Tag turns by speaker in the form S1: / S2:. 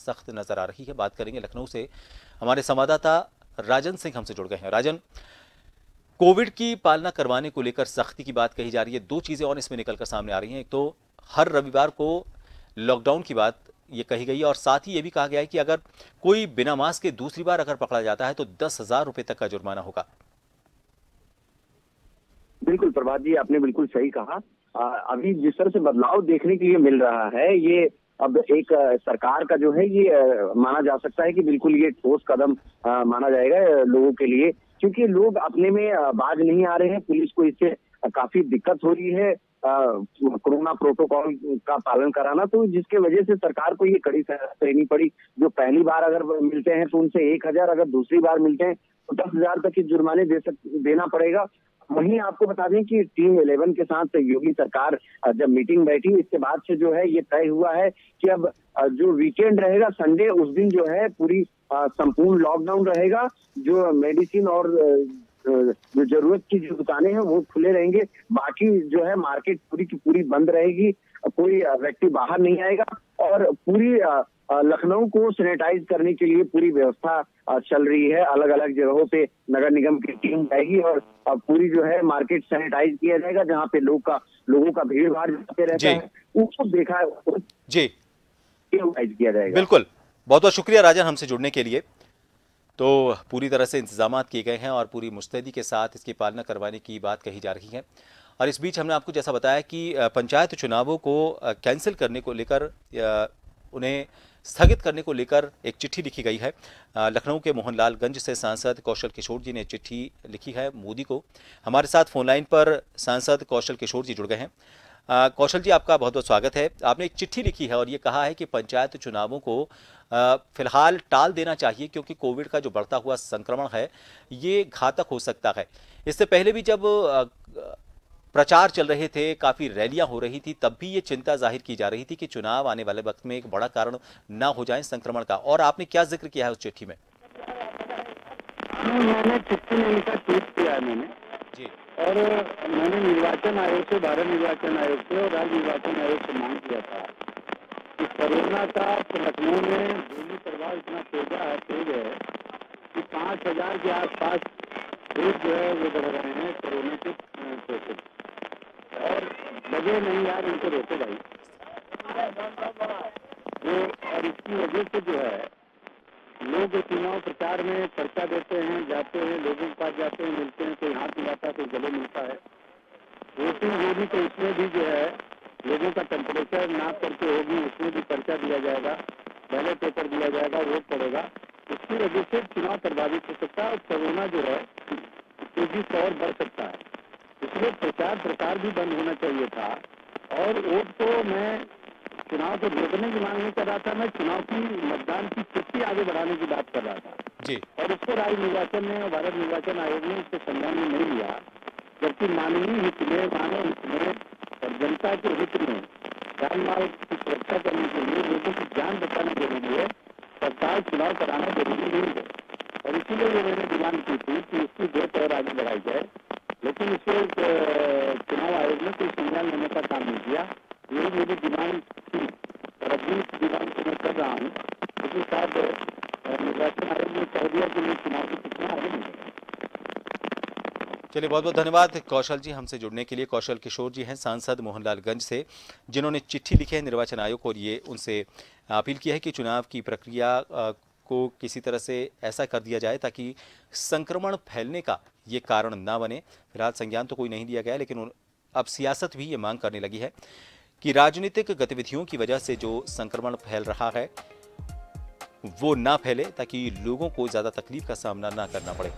S1: सख्त नजर आ रही है। बात करेंगे लखनऊ से, हमारे संवाददाता राजन सिंह हमसे जुड़ गए हैं। राजन, कोविड की पालना करवाने को लेकर सख्ती की बात कही जा रही है, दो चीजें और इसमें निकलकर सामने आ रही हैं। एक तो हर रविवार को लॉकडाउन की बात ये कही गई है और साथ ही ये भी कहा गया है कि अगर कोई बिना मास्क के दूसरी बार अगर पकड़ा जाता है तो 10,000 रुपए तक का जुर्माना होगा।
S2: बिल्कुल प्रभात जी, आपने बिल्कुल सही कहा। अभी जिस तरह से बदलाव देखने के लिए मिल रहा है, ये अब एक सरकार का जो है ये माना जा सकता है कि बिल्कुल ये ठोस कदम माना जाएगा लोगों के लिए, क्योंकि लोग अपने में बाज नहीं आ रहे हैं। पुलिस को इससे काफी दिक्कत हो रही है कोरोना प्रोटोकॉल का पालन कराना, तो जिसके वजह से सरकार को ये कड़ी सजा देनी पड़ी। जो पहली बार अगर मिलते हैं तो उनसे 1,000, अगर दूसरी बार मिलते हैं तो 10,000 तक के जुर्माने देना पड़ेगा। वहीं आपको बता दें कि टीम 11 के साथ योगी सरकार जब मीटिंग बैठी, इसके बाद से जो है ये तय हुआ है कि अब जो वीकेंड रहेगा संडे, उस दिन जो है पूरी संपूर्ण लॉकडाउन रहेगा। जो मेडिसिन और जो जरूरत की जो दुकानें हैं वो खुले रहेंगे, बाकी जो है मार्केट पूरी की पूरी बंद रहेगी। कोई व्यक्ति बाहर नहीं आएगा और पूरी लखनऊ को सैनिटाइज करने के लिए पूरी व्यवस्था चल रही है। अलग अलग जगहों पे नगर निगम की टीम जाएगी और पूरी जो है मार्केट सैनिटाइज किया जाएगा। जहाँ पे लोगों का भीड़ भाड़ जाते रहता है, उसको देखा जी किया जाएगा।
S1: बिल्कुल, बहुत बहुत शुक्रिया राजन हमसे जुड़ने के लिए। तो पूरी तरह से इंतजाम किए गए हैं और पूरी मुस्तैदी के साथ इसकी पालना करवाने की बात कही जा रही है। और इस बीच हमने आपको जैसा बताया कि पंचायत चुनावों को कैंसिल करने को लेकर, उन्हें स्थगित करने को लेकर एक चिट्ठी लिखी गई है। लखनऊ के मोहनलालगंज से सांसद कौशल किशोर जी ने चिट्ठी लिखी है मोदी को। हमारे साथ फोनलाइन पर सांसद कौशल किशोर जी जुड़ गए हैं। कौशल जी, आपका बहुत बहुत स्वागत है। आपने एक चिट्ठी लिखी है और ये कहा है कि पंचायत चुनावों को फिलहाल टाल देना चाहिए क्योंकि कोविड का जो बढ़ता हुआ संक्रमण है ये घातक हो सकता है। इससे पहले भी जब प्रचार चल रहे थे, काफी रैलियां हो रही थी, तब भी ये चिंता जाहिर की जा रही थी कि चुनाव आने वाले वक्त में एक बड़ा कारण ना हो जाए संक्रमण का। और आपने क्या जिक्र किया है उस चिट्ठी में?
S2: मैंने चिट्ठी में लिखा, ट्वीट किया मैंने जी, और मैंने निर्वाचन आयोग से, भारत निर्वाचन आयोग से और राज्य निर्वाचन आयोग से मांग किया था कि कोरोना का लखनऊ में भूमि प्रभाव इतना तेज है कि 5,000 के आसपास लोग जो है वो बढ़ रहे हैं कोरोना के चोट, और लगे नहीं यार इनको रोको भाई वो। और इसकी वजह से जो है लोग चुनाव प्रचार में पर्चा देते हैं, जाते हैं, लोगों के पास जाते हैं, मिलते हैं, कोई हाथ मिलाता है, कोई गले मिलता है। वोटिंग होगी तो उसमें भी जो है लोगों का टेम्परेचर नाप करके होगी, उसमें भी पर्चा दिया जाएगा, बैलेट पेपर दिया जाएगा, वोट पड़ेगा। इसकी वजह से चुनाव प्रभावित हो सकता है और कोरोना जो है तेजी से और बढ़ सकता है। इसलिए प्रचार प्रसार भी बंद होना चाहिए था। और वोट को मैं चुनाव को रोकने की मांग नहीं कर रहा था, मैं चुनाव की मतदान की तिथि आगे बढ़ाने की बात कर रहा था जी। और इसको राज्य निर्वाचन ने, भारत निर्वाचन आयोग ने इसको संज्ञान में नहीं लिया, जबकि मानवीय हित में, मानव हित में और जनता के हित में जान माल की सुरक्षा करने के लिए, लोगों की जान बचाने के लिए सरकार चुनाव कराना जरूरी नहीं है। और इसीलिए ये मैंने डिमांड की थी कि इसकी डेट और आगे बढ़ाई जाए, लेकिन इसे चुनाव आयोग ने कोई संज्ञान लेने का काम नहीं किया। ये मेरी डिमांड थी और अभी इस डिमांड को मैं कर रहा हूँ, लेकिन शायद निर्वाचन आयोग ने कह दिया कि मैं चुनाव की तिथियां आगे नहीं।
S1: चलिए, बहुत बहुत धन्यवाद कौशल जी हमसे जुड़ने के लिए। कौशल किशोर जी हैं सांसद मोहनलालगंज से, जिन्होंने चिट्ठी लिखी है निर्वाचन आयोग को और ये उनसे अपील की है कि चुनाव की प्रक्रिया को किसी तरह से ऐसा कर दिया जाए ताकि संक्रमण फैलने का ये कारण ना बने। फिलहाल संज्ञान तो कोई नहीं लिया गया, लेकिन अब सियासत भी ये मांग करने लगी है कि राजनीतिक गतिविधियों की वजह से जो संक्रमण फैल रहा है वो ना फैले ताकि लोगों को ज्यादा तकलीफ का सामना ना करना पड़े।